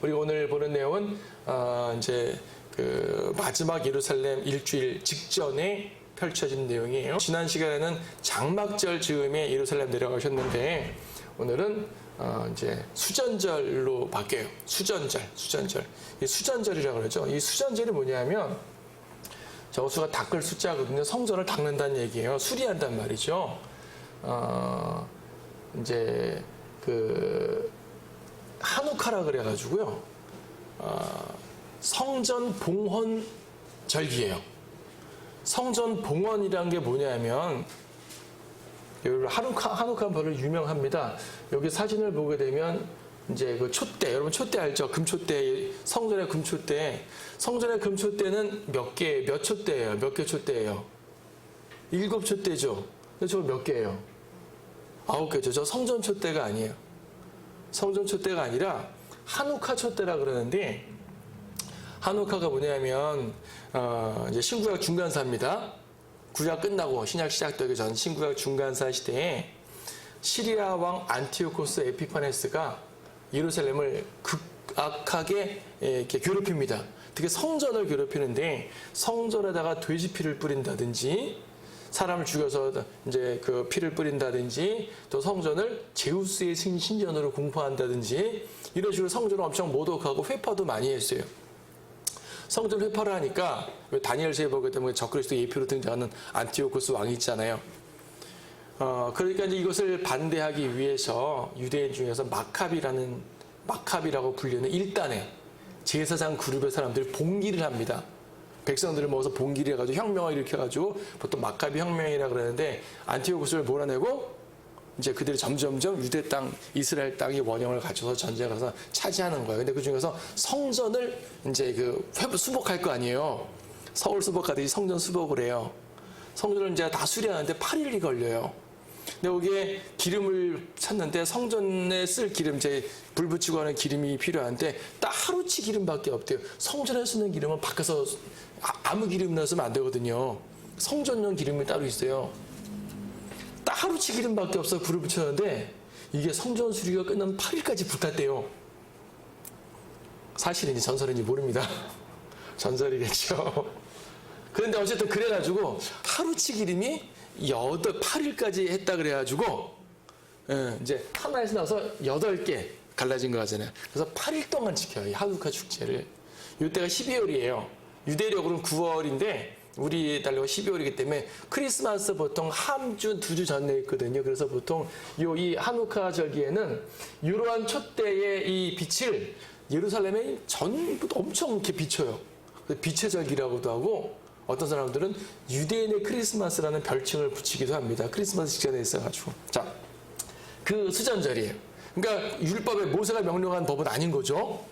우리가 오늘 보는 내용은 이제 그 마지막 예루살렘 일주일 직전에 펼쳐진 내용이에요. 지난 시간에는 장막절 즈음에 예루살렘 내려가셨는데 오늘은 이제 수전절로 바뀌어요. 수전절. 이 수전절이라고 그러죠. 이 수전절이 뭐냐면 저수가 닦을 숫자거든요. 성전을 닦는다는 얘기예요. 수리한단 말이죠. 이제 그 한우카라 그래가지고요. 성전 봉헌 절기예요. 성전 봉헌이라는 게 뭐냐면 한우카 별로 유명합니다. 여기 사진을 보게 되면 이제 그 촛대, 여러분 촛대 알죠? 금촛대, 성전의 금촛대. 성전의 금촛대는 몇 촛대예요? 몇 개 촛대예요? 7촛대죠. 근데 저거 몇 개예요? 9개죠. 저 성전 촛대가 아니에요. 성전 촛대가 아니라 한우카 촛대라 그러는데 한우카가 뭐냐면 이제 신구약 중간사입니다. 구약 끝나고 신약 시작되기 전 신구약 중간사 시대에 시리아 왕 안티오코스 에피파네스가 예루살렘을 극악하게 이렇게 괴롭힙니다. 특히 성전을 괴롭히는데 성전에다가 돼지 피를 뿌린다든지 사람을 죽여서 이제 그 피를 뿌린다든지 또 성전을 제우스의 신전으로 공포한다든지 이런 식으로 성전을 엄청 모독하고 회파도 많이 했어요. 성전 회파를 하니까 다니엘서에 보게 되면 적그리스도 예표로 등장하는 안티오코스 왕이 있잖아요. 그러니까 이제 이것을 반대하기 위해서 유대인 중에서 마카비라고 불리는 일단의 제사장 그룹의 사람들이 봉기를 합니다. 백성들을 모아서 봉기를 해가지고 혁명을 일으켜가지고 보통 마카비 혁명이라 그러는데 안티오코스를 몰아내고 이제 그들이 점점점 유대 땅, 이스라엘 땅의 원형을 갖춰서 전쟁을 해서 차지하는 거예요. 근데 그 중에서 성전을 이제 수복할 거 아니에요. 서울 수복하듯이 성전 수복을 해요. 성전을 이제 다 수리하는데 8일이 걸려요. 근데 여기에 기름을 찾는데 성전에 쓸 기름, 불 붙이고 하는 기름이 필요한데 딱 하루치 기름밖에 없대요. 성전에 쓰는 기름은 밖에서 아무 기름 넣으면 안 되거든요. 성전용 기름이 따로 있어요. 딱 하루치 기름밖에 없어 불을 붙였는데 이게 성전 수리가 끝나면 8일까지 불탔대요. 사실인지 전설인지 모릅니다. 전설이겠죠. 그런데 어쨌든 그래가지고 하루치 기름이 8일까지 했다 그래가지고 이제 하나에서 나서 8개 갈라진 거 하잖아요. 그래서 8일 동안 지켜요. 이 하누카 축제를. 이때가 12월이에요. 유대력으로는 9월인데 우리 달력은 12월이기 때문에 크리스마스 보통 한 주, 2주 전에 있거든요. 그래서 보통 이 한우카 절기에는 이러한 촛대의 이 빛을 예루살렘에 전부 엄청 이렇게 비춰요. 빛의 절기라고도 하고 어떤 사람들은 유대인의 크리스마스라는 별칭을 붙이기도 합니다. 크리스마스 직전에 있어가지고. 자, 그 수전절이에요. 그러니까 율법에 모세가 명령한 법은 아닌 거죠.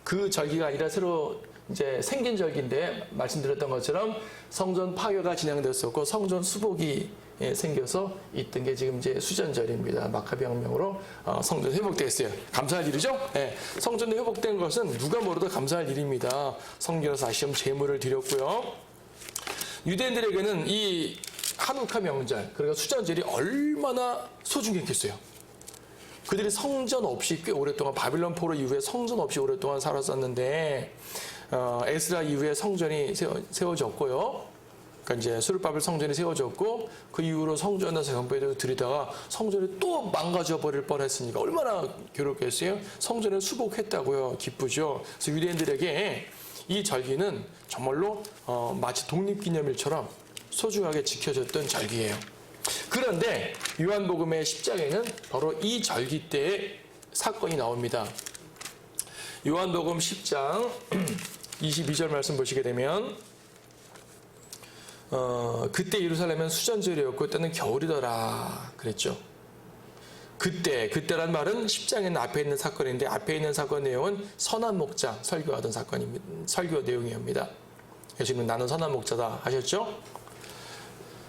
그 절기가 아니라 새로 이제 생긴 절기인데 말씀드렸던 것처럼 성전 파괴가 진행됐었고 성전 수복이 생겨서 있던 게 지금 이제 수전절입니다. 마카비 혁명으로 성전 회복됐어요. 감사할 일이죠? 네. 성전이 회복된 것은 누가 뭐래도 감사할 일입니다. 성전에서 다시 한번 제물을 드렸고요. 유대인들에게는 이 한우카 명절, 그러니까 수전절이 얼마나 소중했겠어요. 그들이 성전 없이 꽤 오랫동안 바빌론 포로 이후에 성전 없이 오랫동안 살았었는데 에스라 이후에 성전이 세워졌고요. 그러니까 이제 수르바벨 성전이 세워졌고 그 이후로 성전에서 경배를 드리다가 성전이 또 망가져 버릴 뻔했으니까 얼마나 괴롭겠어요. 성전을 수복했다고요. 기쁘죠. 그래서 유대인들에게 이 절기는 정말로 마치 독립기념일처럼 소중하게 지켜졌던 절기예요. 그런데 요한복음의 10장에는 바로 이 절기 때의 사건이 나옵니다. 요한복음 10장 22절 말씀 보시게 되면 그때 예루살렘은 수전절이었고 때는 겨울이더라 그랬죠. 그때란 말은 10장에는 앞에 있는 사건인데 앞에 있는 사건 내용은 선한 목자 설교하던 사건입니다. 설교 내용입니다. 예수님은 나는 선한 목자다 하셨죠.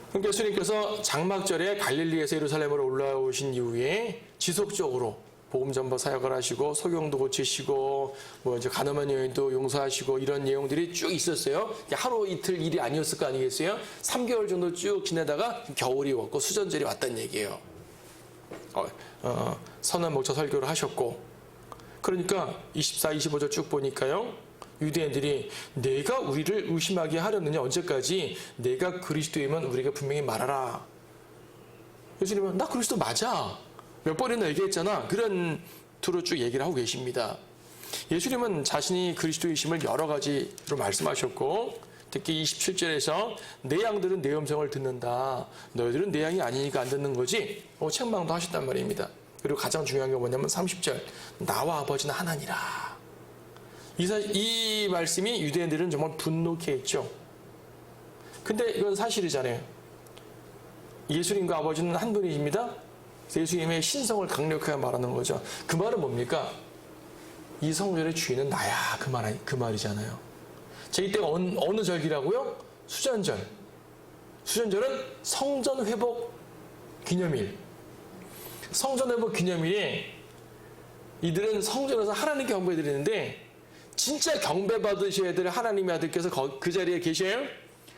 그러니까 예수님께서 장막절에 갈릴리에서 예루살렘으로 올라오신 이후에 지속적으로 복음 전파 사역을 하시고 소경도 고치시고 뭐 이제 간음한 여인도 용서하시고 이런 내용들이 쭉 있었어요. 하루 이틀 일이 아니었을 거 아니겠어요? 3개월 정도 쭉 지내다가 겨울이 왔고 수전절이 왔다는 얘기예요. 선한 목자 설교를 하셨고 그러니까 24, 25절 쭉 보니까요. 유대인들이 내가 우리를 의심하게 하려느냐 언제까지 내가 그리스도이면 우리가 분명히 말하라. 예수님은 나 그리스도 맞아. 몇 번이나 얘기했잖아. 그런 투로 쭉 얘기를 하고 계십니다. 예수님은 자신이 그리스도이심을 여러 가지로 말씀하셨고 특히 27절에서 내 양들은 내 음성을 듣는다. 너희들은 내 양이 아니니까 안 듣는 거지. 책망도 하셨단 말입니다. 그리고 가장 중요한 게 뭐냐면 30절 나와 아버지는 하나니라. 이 말씀이 유대인들은 정말 분노케 했죠. 근데 이건 사실이잖아요. 예수님과 아버지는 한 분이십니다. 예수님의 신성을 강력하게 말하는 거죠. 그 말은 뭡니까? 이 성전의 주인은 나야. 그 말이잖아요. 자, 이때 어느 절기라고요? 수전절. 수전절은 성전 회복 기념일. 성전 회복 기념일에 이들은 성전에서 하나님께 경배 드리는데 진짜 경배 받으셔야 될 하나님의 아들께서 그 자리에 계셔요.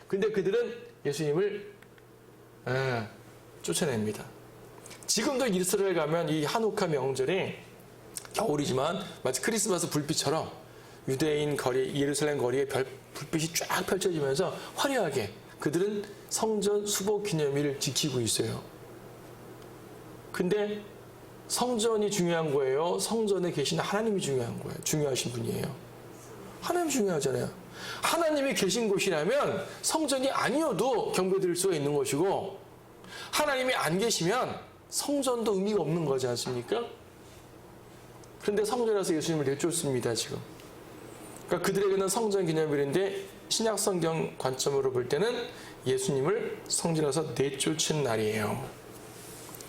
근데 그들은 예수님을 쫓아냅니다. 지금도 이스라엘 가면 이 하누카 명절에 겨울이지만 마치 크리스마스 불빛처럼 유대인 거리, 예루살렘 거리에 불빛이 쫙 펼쳐지면서 화려하게 그들은 성전 수복 기념일을 지키고 있어요. 근데 성전이 중요한 거예요? 성전에 계신 하나님이 중요한 거예요? 중요하신 분이에요. 하나님이 중요하잖아요. 하나님이 계신 곳이라면 성전이 아니어도 경배드릴 수가 있는 것이고 하나님이 안 계시면 성전도 의미가 없는 거지 않습니까? 그런데 성전에서 예수님을 내쫓습니다, 지금. 그러니까 그들에게는 성전 기념일인데 신약 성경 관점으로 볼 때는 예수님을 성전에서 내쫓은 날이에요.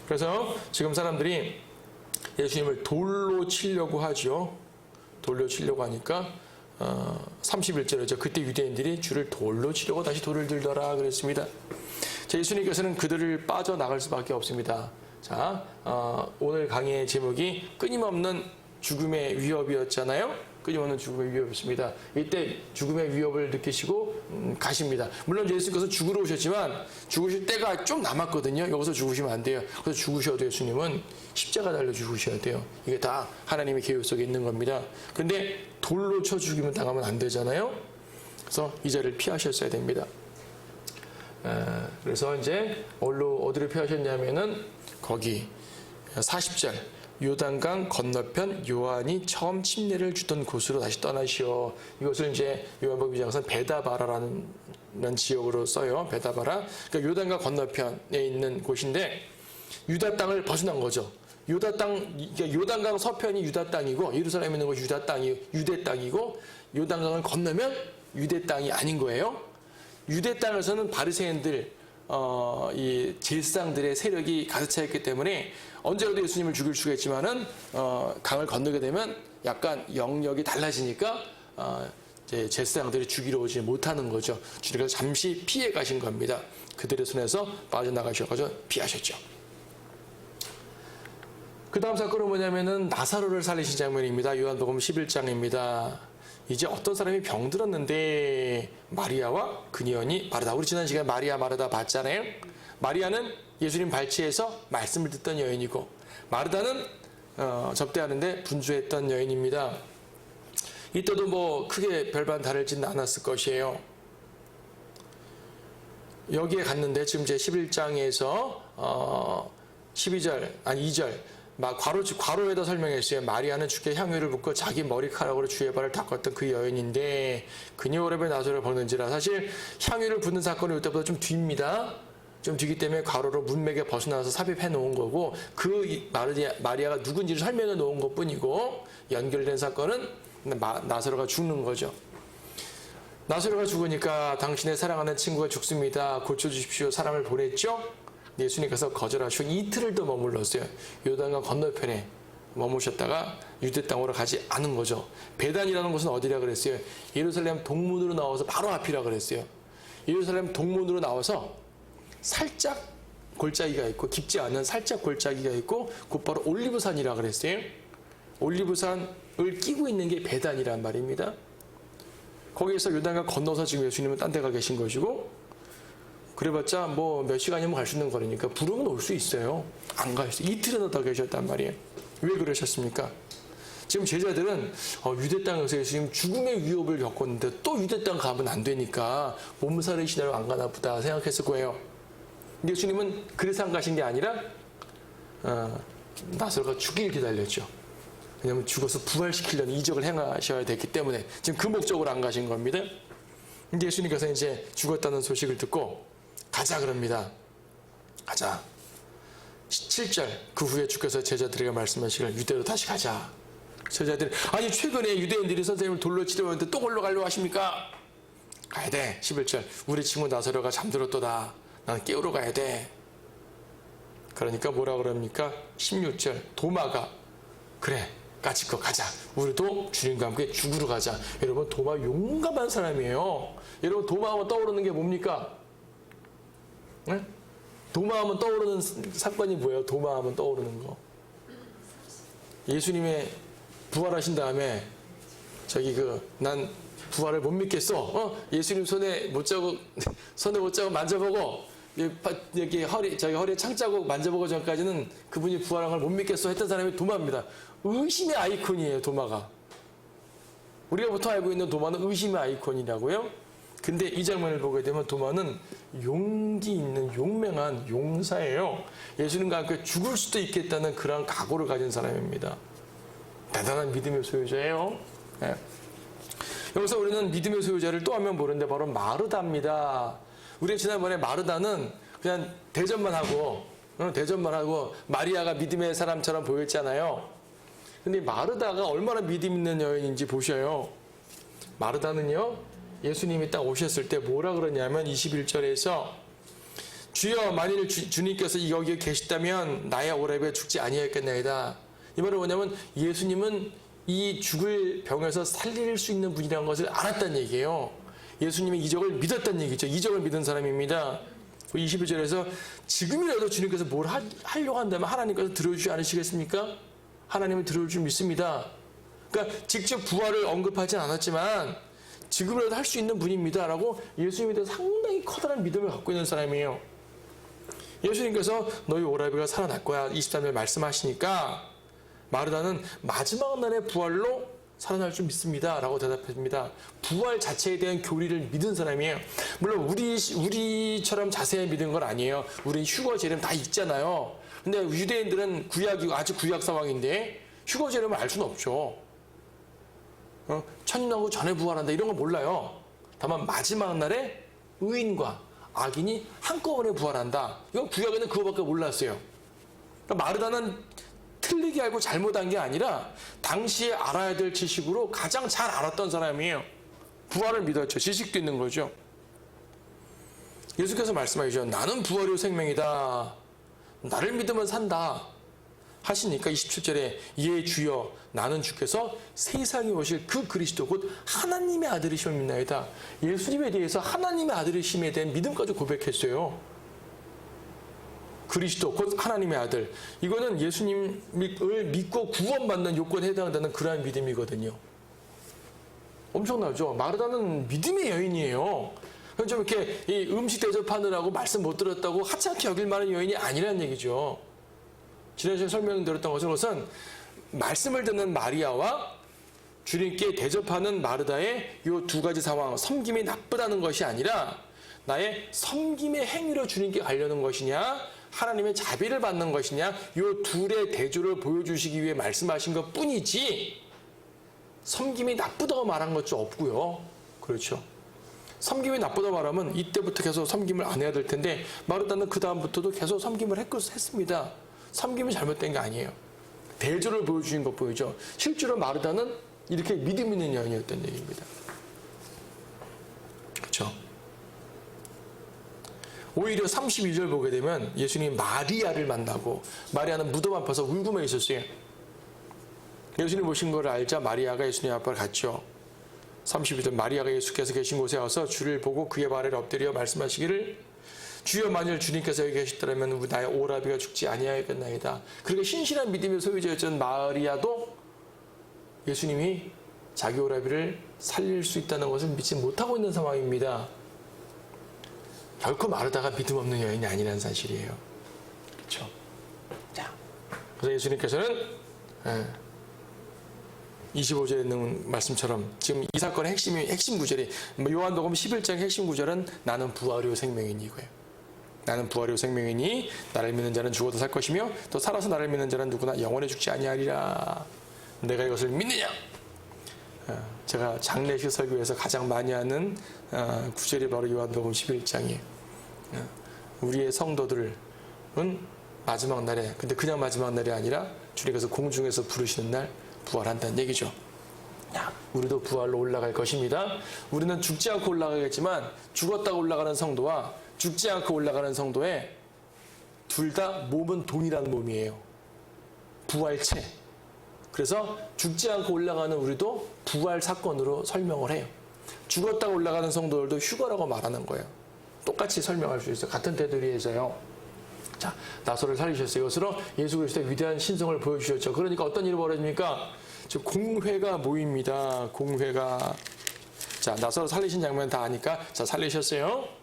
그래서 지금 사람들이 예수님을 돌로 치려고 하죠. 돌로 치려고 하니까 31절이죠. 그때 유대인들이 주를 돌로 치려고 다시 돌을 들더라 그랬습니다. 자, 예수님께서는 그들을 빠져나갈 수밖에 없습니다. 자, 오늘 강의의 제목이 끊임없는 죽음의 위협이었잖아요. 끊임없는 죽음의 위협이었습니다. 이때 죽음의 위협을 느끼시고 가십니다. 물론 예수님께서 죽으러 오셨지만 죽으실 때가 좀 남았거든요. 여기서 죽으시면 안 돼요. 그래서 죽으셔도 예수님은 십자가 달려 죽으셔야 돼요. 이게 다 하나님의 계획 속에 있는 겁니다. 근데 돌로 쳐 죽이면 당하면 안 되잖아요. 그래서 이 자리를 피하셨어야 됩니다. 그래서 이제 어디를 피하셨냐면은 거기 40절 요단강 건너편 요한이 처음 침례를 주던 곳으로 다시 떠나시오. 이것을 이제 요한복음 2장에서 베다바라라는 지역으로 써요. 베다바라. 그러니까 요단강 건너편에 있는 곳인데 유다 땅을 벗어난 거죠. 요단강 서편이 유다 땅이고 예루살렘에 있는 곳이 유대 땅이고 요단강을 건너면 유대 땅이 아닌 거예요. 유대 땅에서는 바리새인들 이 제사장들의 세력이 가득 차 있기 때문에 언제라도 예수님을 죽일 수가 있지만은 강을 건너게 되면 약간 영역이 달라지니까 이제 제사장들이 죽이러 오지 못하는 거죠. 주님께서 잠시 피해 가신 겁니다. 그들의 손에서 빠져나가셔가지고 피하셨죠. 그 다음 사건은 뭐냐면은 나사로를 살리신 장면입니다. 요한복음 11장입니다. 이제 어떤 사람이 병들었는데 마리아와 그녀니 마르다. 우리 지난 시간에 마리아 마르다 봤잖아요. 마리아는 예수님 발치에서 말씀을 듣던 여인이고 마르다는 접대하는데 분주했던 여인입니다. 이때도 뭐 크게 별반 다르지는 않았을 것이에요. 여기에 갔는데 지금 제 11장에서 2절 막 괄호에다 설명했어요. 마리아는 주께 향유를 붓고 자기 머리카락으로 주의 발을 닦았던 그 여인인데 그녀 오랍에 나사로를 벗는지라. 사실 향유를 붓는 사건은 이때보다 좀 뒤입니다. 좀 뒤기 때문에 괄호로 문맥에 벗어나서 삽입해 놓은 거고 그 마리아가 누군지를 설명해 놓은 것 뿐이고 연결된 사건은 나사로가 죽는 거죠. 나사로가 죽으니까 당신의 사랑하는 친구가 죽습니다. 고쳐주십시오. 사람을 보냈죠. 예수님께서 거절하시고 이틀을 더 머물렀어요. 요단강 건너편에 머무셨다가 유대 땅으로 가지 않은 거죠. 베단이라는 곳은 어디라 그랬어요? 예루살렘 동문으로 나와서 바로 앞이라 그랬어요. 예루살렘 동문으로 나와서 살짝 골짜기가 있고 깊지 않은 살짝 골짜기가 있고 곧바로 올리브산이라 그랬어요. 올리브산을 끼고 있는 게 베단이란 말입니다. 거기에서 요단강 건너서 지금 예수님은 딴 데 가 계신 것이고 그래봤자 뭐 몇 시간이면 갈 수 있는 거리니까 부르면 올 수 있어요. 안 가셨어요. 이틀이나 더 계셨단 말이에요. 왜 그러셨습니까? 지금 제자들은 유대 땅에서 예수님 죽음의 위협을 겪었는데 또 유대 땅 가면 안 되니까 몸살을 지나러 안 가나 보다 생각했을 거예요. 근데 예수님은 그래서 안 가신 게 아니라 나사로가 죽길 기다렸죠. 왜냐하면 죽어서 부활시키려는 이적을 행하셔야 됐기 때문에 지금 그 목적으로 안 가신 겁니다. 근데 예수님께서 이제 죽었다는 소식을 듣고 가자 그럽니다. 가자. 7절 그 후에 주께서 제자들에게 말씀하시기를 유대로 다시 가자. 제자들이 아니 최근에 유대인들이 선생님을 돌로 치려는데 또 골로 가려고 하십니까? 가야 돼. 11절 우리 친구 나사로가 잠들었도다. 나는 깨우러 가야 돼. 그러니까 뭐라 그럽니까? 16절 도마가 그래 까짓거 가자. 우리도 주님과 함께 죽으러 가자. 여러분 도마 용감한 사람이에요. 여러분 도마하면 떠오르는 게 뭡니까? 네? 도마하면 떠오르는 사건이 뭐예요? 도마하면 떠오르는 거. 예수님의 부활하신 다음에 난 부활을 못 믿겠어. 예수님 손에 못 자고 만져보고 여기 허리에 창자국 만져보고 전까지는 그분이 부활한 걸 못 믿겠어 했던 사람이 도마입니다. 의심의 아이콘이에요, 도마가. 우리가 보통 알고 있는 도마는 의심의 아이콘이라고요. 근데 이 장면을 보게 되면 도마는 용기 있는 용맹한 용사예요. 예수님과 함께 죽을 수도 있겠다는 그런 각오를 가진 사람입니다. 대단한 믿음의 소유자예요. 네. 여기서 우리는 믿음의 소유자를 또 한 명 보는데 바로 마르다입니다. 우리가 지난번에 마르다는 그냥 대접만 하고 마리아가 믿음의 사람처럼 보였잖아요. 근데 마르다가 얼마나 믿음 있는 여인인지 보셔요. 마르다는요, 예수님이 딱 오셨을 때 뭐라 그러냐면 21절에서 주여 만일 주님께서 여기에 계시다면 나의 오라비가 죽지 아니하였겠나이다. 이 말은 뭐냐면 예수님은 이 죽을 병에서 살릴 수 있는 분이라는 것을 알았다는 얘기예요. 예수님의 이적을 믿었다는 얘기죠. 이적을 믿은 사람입니다. 22절에서 지금이라도 주님께서 뭘 하려고 한다면 하나님께서 들어주지 않으시겠습니까? 하나님은 들어올 줄 믿습니다. 그러니까 직접 부활을 언급하진 않았지만 지금이라도 할 수 있는 분입니다. 라고 예수님에 대해서 상당히 커다란 믿음을 갖고 있는 사람이에요. 예수님께서 너희 오라비가 살아날 거야 23절 말씀하시니까 마르다는 마지막 날의 부활로 살아날 줄 믿습니다. 라고 대답합니다. 부활 자체에 대한 교리를 믿은 사람이에요. 물론 우리처럼 자세히 믿은 건 아니에요. 우리 휴거 재림 다 있잖아요. 근데 유대인들은 구약이고 아직 구약 상황인데 휴거 재림을 알 수는 없죠. 천년하고 전에 부활한다 이런 거 몰라요. 다만 마지막 날에 의인과 악인이 한꺼번에 부활한다. 이건 구약에는 그거밖에 몰랐어요. 그러니까 마르다는 틀리게 알고 잘못한 게 아니라 당시에 알아야 될 지식으로 가장 잘 알았던 사람이에요. 부활을 믿었죠. 지식도 있는 거죠. 예수께서 말씀하시죠. 나는 부활이요 생명이다. 나를 믿으면 산다. 하시니까 27절에 예 주여 나는 주께서 세상에 오실 그 그리스도 곧 하나님의 아들이심을 믿나이다. 예수님에 대해서 하나님의 아들이심에 대한 믿음까지 고백했어요. 그리스도 곧 하나님의 아들. 이거는 예수님을 믿고 구원받는 요건에 해당한다는 그러한 믿음이거든요. 엄청나죠. 마르다는 믿음의 여인이에요. 좀 이렇게 이 음식 대접하느라고 말씀 못 들었다고 하찮게 여길 만한 여인이 아니라는 얘기죠. 지난주에 설명드렸던 것은 말씀을 듣는 마리아와 주님께 대접하는 마르다의 이 두 가지 상황, 섬김이 나쁘다는 것이 아니라 나의 섬김의 행위로 주님께 가려는 것이냐 하나님의 자비를 받는 것이냐 이 둘의 대조를 보여주시기 위해 말씀하신 것 뿐이지 섬김이 나쁘다고 말한 것도 없고요. 그렇죠. 섬김이 나쁘다고 말하면 이때부터 계속 섬김을 안 해야 될 텐데 마르다는 그 다음부터도 계속 섬김을 했습니다. 섬김이 잘못된 게 아니에요. 대조를 보여주신 것 보이죠. 실제로 마르다는 이렇게 믿음 있는 여인이었던 얘기입니다. 그렇죠. 오히려 32절 보게 되면 예수님이 마리아를 만나고 마리아는 무덤 앞에서 울고만 있었어요. 예수님 오신 걸 알자 마리아가 예수님 앞으로 갔죠. 32절 마리아가 예수께서 계신 곳에 와서 주를 보고 그의 발에 엎드려 말씀하시기를 주여 만일 주님께서 여기 계시더라면 나의 오라비가 죽지 아니하였겠나이다. 그렇게 신실한 믿음의 소유자였던 마리아도 예수님이 자기 오라비를 살릴 수 있다는 것을 믿지 못하고 있는 상황입니다. 결코 마르다가 믿음 없는 여인이 아니라는 사실이에요. 그렇죠. 자, 그래서 예수님께서는 25절에 있는 말씀처럼 지금 이 사건의 핵심 구절이 요한복음 11장 핵심 구절은 나는 부활이요 생명이니 이거예요. 나는 부활이요 생명이니 나를 믿는 자는 죽어도 살 것이며 또 살아서 나를 믿는 자는 누구나 영원히 죽지 아니하리라. 내가 이것을 믿느냐? 제가 장례식 설교에서 가장 많이 하는 구절이 바로 요한복음 11장이에요. 우리의 성도들은 마지막 날에, 근데 그냥 마지막 날이 아니라 주님께서 공중에서 부르시는 날 부활한다는 얘기죠. 우리도 부활로 올라갈 것입니다. 우리는 죽지 않고 올라가겠지만 죽었다가 올라가는 성도와 죽지 않고 올라가는 성도의 둘 다 몸은 동일한 몸이에요. 부활체. 그래서 죽지 않고 올라가는 우리도 부활 사건으로 설명을 해요. 죽었다가 올라가는 성도들도 휴거라고 말하는 거예요. 똑같이 설명할 수 있어요. 같은 테두리에서요. 자, 나사로를 살리셨어요. 이것으로 예수 그리스도의 위대한 신성을 보여주셨죠. 그러니까 어떤 일이 벌어집니까? 즉 공회가 모입니다. 공회가. 자, 나사로 살리신 장면 다 아니까 자, 살리셨어요.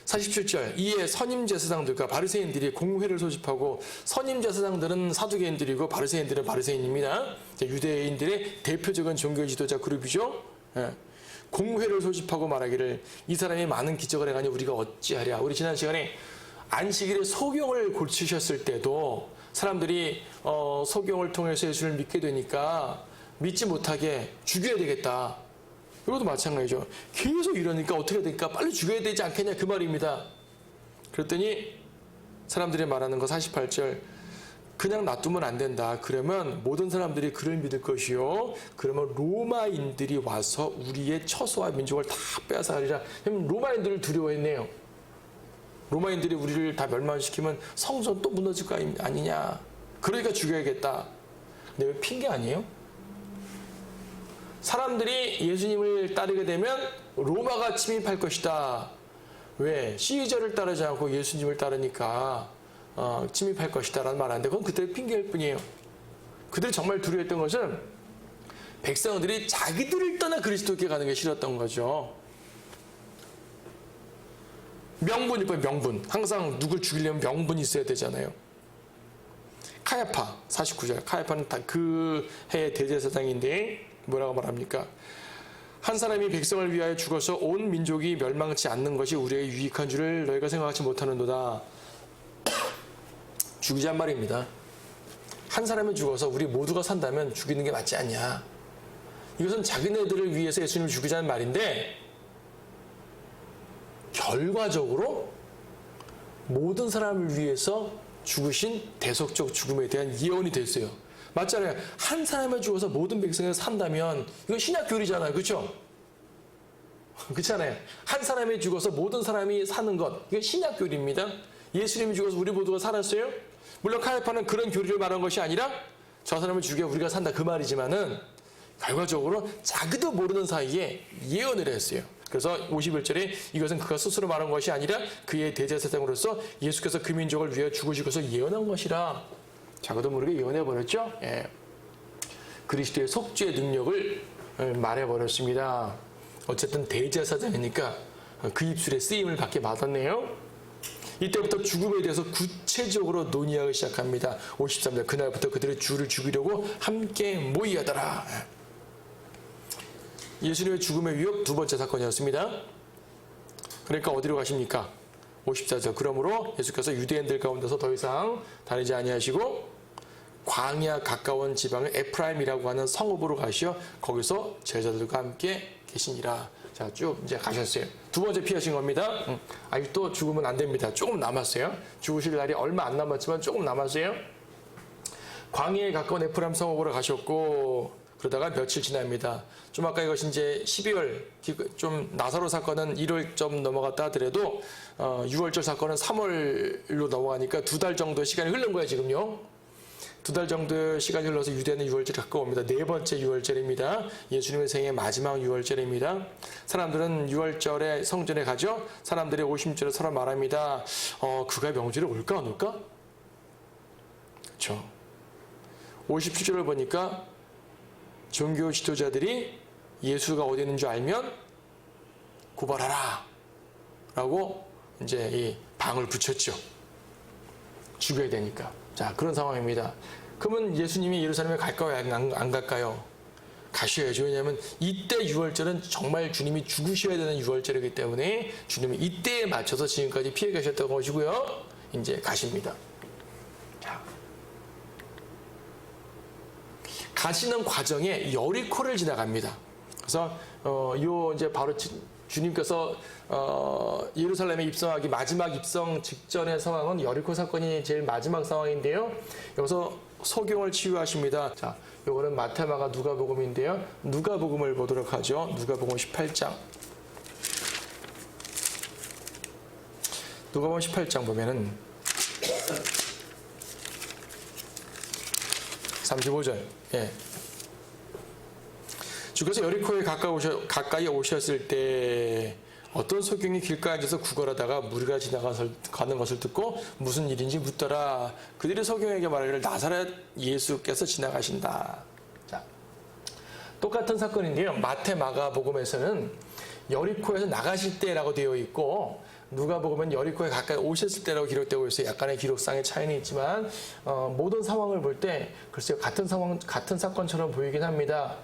47절 이에 선임제사장들과 바리새인들이 공회를 소집하고 선임제사장들은 사두개인들이고 바리새인들은 바리새인입니다. 유대인들의 대표적인 종교 지도자 그룹이죠. 공회를 소집하고 말하기를 이 사람이 많은 기적을 해가니 우리가 어찌하랴. 우리 지난 시간에 안식일에 소경을 고치셨을 때도 사람들이 소경을 통해서 예수를 믿게 되니까 믿지 못하게 죽여야 되겠다. 이것도 마찬가지죠. 계속 이러니까 어떻게 될까? 빨리 죽여야 되지 않겠냐 그 말입니다. 그랬더니 사람들이 말하는 거 48절 그냥 놔두면 안 된다. 그러면 모든 사람들이 그를 믿을 것이요. 그러면 로마인들이 와서 우리의 처소와 민족을 다 빼앗아가리라. 로마인들을 두려워했네요. 로마인들이 우리를 다 멸망시키면 성전 또 무너질 거 아니냐. 그러니까 죽여야겠다. 근데 왜 핑계 아니에요? 사람들이 예수님을 따르게 되면 로마가 침입할 것이다. 왜? 시저를 따르지 않고 예수님을 따르니까 침입할 것이다 라는 말 하는데 그건 그들의 핑계일 뿐이에요. 그들이 정말 두려워했던 것은 백성들이 자기들을 떠나 그리스도께 가는 게 싫었던 거죠. 명분일 거예요. 명분. 항상 누굴 죽이려면 명분이 있어야 되잖아요. 카야파 49절. 카야파는 그 해의 대제사장인데 뭐라고 말합니까? 한 사람이 백성을 위하여 죽어서 온 민족이 멸망치 않는 것이 우리에게 유익한 줄을 너희가 생각하지 못하는도다. 죽이자는 말입니다. 한 사람이 죽어서 우리 모두가 산다면 죽이는 게 맞지 않냐. 이것은 자기네들을 위해서 예수님을 죽이자는 말인데 결과적으로 모든 사람을 위해서 죽으신 대속적 죽음에 대한 예언이 됐어요. 맞잖아요. 한 사람을 죽어서 모든 백성이 산다면 이건 신약교리잖아요. 그렇죠? 그렇잖아요. 한 사람이 죽어서 모든 사람이 사는 것 이게 신약교리입니다. 예수님이 죽어서 우리 모두가 살았어요. 물론 카야파는 그런 교리를 말한 것이 아니라 저 사람을 죽여 우리가 산다 그 말이지만은 결과적으로 자기도 모르는 사이에 예언을 했어요. 그래서 51절에 이것은 그가 스스로 말한 것이 아니라 그의 대제사장으로서 예수께서 그 민족을 위하여 죽으시고서 예언한 것이라. 자기도 모르게 예언해버렸죠. 예. 그리스도의 속죄의 능력을 말해버렸습니다. 어쨌든 대제사장이니까 그 입술에 쓰임을 받게 받았네요. 이때부터 죽음에 대해서 구체적으로 논의하기 시작합니다. 53절 그날부터 그들의 주를 죽이려고 함께 모이하더라. 예수님의 죽음의 위협 두 번째 사건이었습니다. 그러니까 어디로 가십니까? 54절 그러므로 예수께서 유대인들 가운데서 더 이상 다니지 아니하시고 광야 가까운 지방의 에프라임이라고 하는 성읍으로 가시어 거기서 제자들과 함께 계시니라. 자, 쭉 이제 가셨어요. 두 번째 피하신 겁니다. 아직도 죽으면 안 됩니다. 조금 남았어요. 죽으실 날이 얼마 안 남았지만 조금 남았어요. 광야에 가까운 에프라임 성읍으로 가셨고 그러다가 며칠 지납니다. 좀 아까 이것이 이제 12월 좀 나사로 사건은 1월 좀 넘어갔다 하더라도 6월절 사건은 3월로 넘어가니까 2달 정도 시간이 흐른 거예요 지금요. 2달 정도 시간이 흘러서 유대는 6월절이 가까웁니다. 네 번째 6월절입니다. 예수님의 생애 마지막 6월절입니다. 사람들은 6월절에 성전에 가죠. 사람들이 오심절에 서로 말합니다. 그가 명절에 올까 안 올까? 그렇죠. 57절을 보니까 종교 지도자들이 예수가 어디 있는 줄 알면 고발하라 라고 이제 이 방을 붙였죠. 죽여야 되니까. 자, 그런 상황입니다. 그러면 예수님이 예루살렘에 갈까요? 안 갈까요? 가셔야죠. 왜냐하면 이때 유월절은 정말 주님이 죽으셔야 되는 유월절이기 때문에 주님이 이때에 맞춰서 지금까지 피해 가셨던 것이고요. 이제 가십니다. 자, 가시는 과정에 여리코를 지나갑니다. 그래서 요 이제 바로 주님께서 예루살렘에 입성하기 마지막 입성 직전의 상황은 여리코 사건이 제일 마지막 상황인데요. 여기서 소경을 치유하십니다. 자, 요거는 마태, 마가, 누가복음인데요. 누가복음을 보도록 하죠. 누가복음 18장. 누가복음 18장 보면은 35절. 예. 주께서 여리코에 가까이 오셨을 때 어떤 소경이 길가에 앉아서 구걸하다가 무리가 지나가는 것을 듣고 무슨 일인지 묻더라. 그들이 소경에게 말하기를 나사렛 예수께서 지나가신다. 자, 똑같은 사건인데요. 마태, 마가복음에서는 여리코에서 나가실 때라고 되어 있고 누가복음은 여리코에 가까이 오셨을 때라고 기록되고 있어요. 약간의 기록상의 차이는 있지만 모든 상황을 볼 때 글쎄요 같은 상황, 같은 사건처럼 보이긴 합니다.